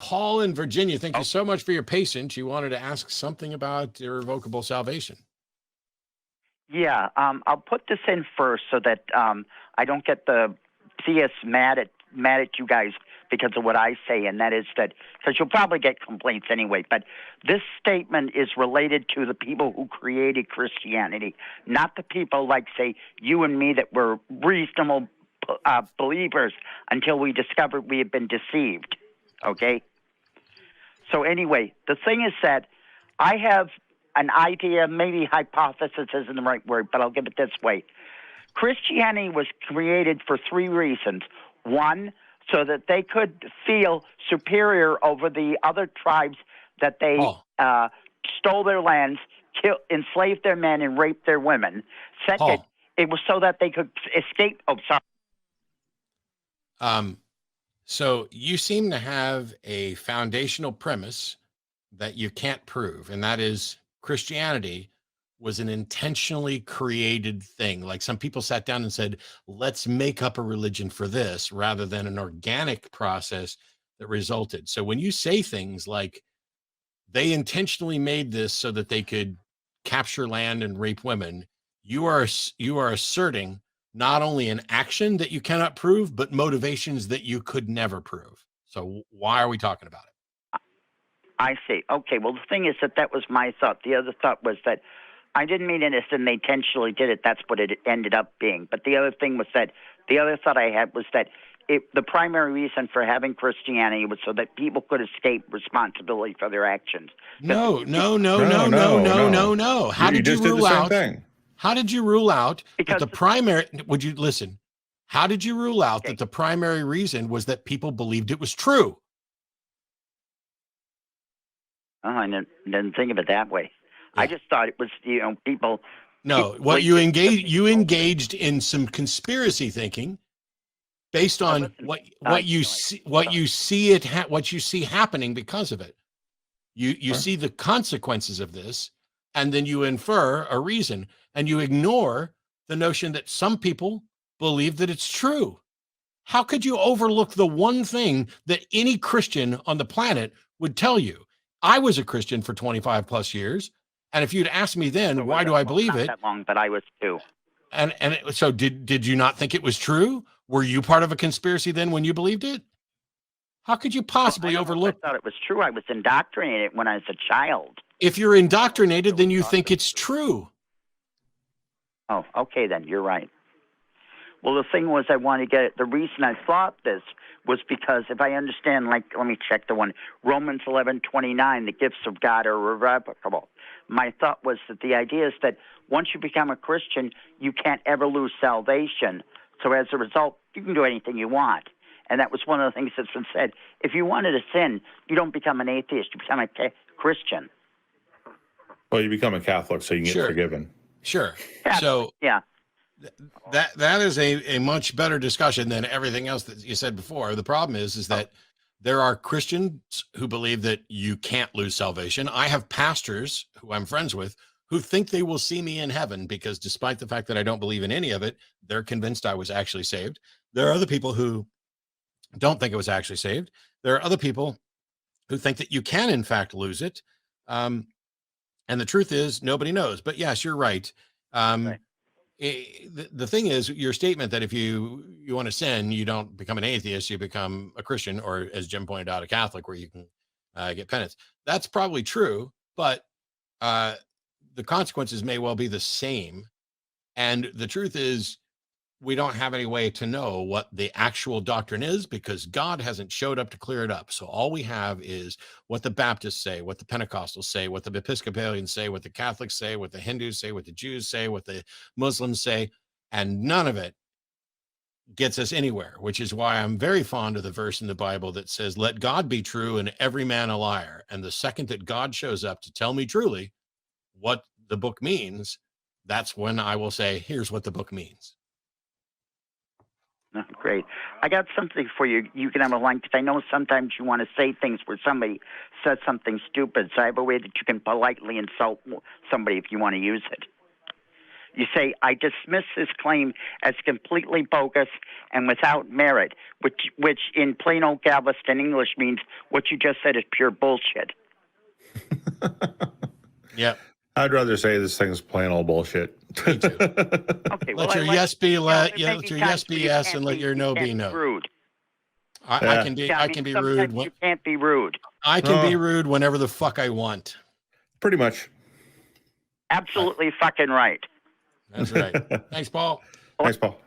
Paul in Virginia, thank you so much for your patience. You wanted to ask something about irrevocable salvation. Yeah, I'll put this in first so that I don't get the theists mad at you guys because of what I say, and that is that, because you'll probably get complaints anyway, but this statement is related to the people who created Christianity, not the people like, say, you and me that were reasonable believers until we discovered we had been deceived, okay? So anyway, the thing is that I have an idea, maybe hypothesis isn't the right word, but I'll give it this way. Christianity was created for three reasons. One, so that they could feel superior over the other tribes that they stole their lands, enslaved their men, and raped their women. Second, it was so that they could escape. Oh, sorry. So you seem to have a foundational premise that you can't prove, and that is Christianity was an intentionally created thing. Like some people sat down and said, let's make up a religion for this, rather than an organic process that resulted. So when you say things like they intentionally made this so that they could capture land and rape women, you are asserting not only an action that you cannot prove, but motivations that you could never prove. So why are we talking about it? I see. Okay, well, the thing is that was my thought. The other thought was that I didn't mean it as in they intentionally did it. That's what it ended up being. But the other thing was that the other thought I had was that the primary reason for having Christianity was so that people could escape responsibility for their actions. No. How did you rule out? How did you rule out that the primary? Would you listen? How did you rule out that the primary reason was that people believed it was true? Oh, I didn't think of it that way. Yeah. I just thought it was, people. No, what you engaged in some conspiracy thinking based on what you see happening because of it. You see the consequences of this, and then you infer a reason, and you ignore the notion that some people believe that it's true. How could you overlook the one thing that any Christian on the planet would tell you? I was a Christian for 25 plus years. And if you'd asked me then, why do I believe it? Not that long, but I was too. So did you not think it was true? Were you part of a conspiracy then when you believed it? How could you possibly overlook? I thought it was true. I was indoctrinated when I was a child. If you're indoctrinated, then you think it's true. Oh, okay, then you're right. Well, the thing was, I wanted to get it. The reason I thought this was because if I understand, like, let me check the one, Romans 11:29, the gifts of God are irrevocable. My thought was that the idea is that once you become a Christian, you can't ever lose salvation. So as a result, you can do anything you want. And that was one of the things that's been said. If you wanted to sin, you don't become an atheist, you become a Christian. Well, you become a Catholic so you can get forgiven. Sure. Yeah. So yeah. That is a much better discussion than everything else that you said before. The problem is that there are Christians who believe that you can't lose salvation. I have pastors who I'm friends with who think they will see me in heaven because despite the fact that I don't believe in any of it, they're convinced I was actually saved. There are other people who don't think it was actually saved. There are other people who think that you can in fact lose it. And the truth is nobody knows, but yes, you're right. Right. The thing is your statement that if you want to sin, you don't become an atheist, you become a Christian, or as Jim pointed out, a Catholic where you can get penance. That's probably true, but the consequences may well be the same. And the truth is we don't have any way to know what the actual doctrine is because God hasn't showed up to clear it up. So all we have is what the Baptists say, what the Pentecostals say, what the Episcopalians say, what the Catholics say, what the Hindus say, what the Jews say, what the Muslims say, and none of it gets us anywhere, which is why I'm very fond of the verse in the Bible that says, let God be true and every man a liar. And the second that God shows up to tell me truly what the book means, that's when I will say, here's what the book means. Oh, great. I got something for you. You can have a line because I know sometimes you want to say things where somebody says something stupid. So I have a way that you can politely insult somebody if you want to use it. You say, I dismiss this claim as completely bogus and without merit, which in plain old Galveston English means what you just said is pure bullshit. Yep. I'd rather say this thing's plain old bullshit. Me too. Okay, Let your yes be let your yes be yes, and let your no be no. Rude. I can be rude. You can't be rude. I can be rude whenever the fuck I want. Pretty much. Absolutely fucking right. That's right. Thanks, Paul. Thanks, Paul.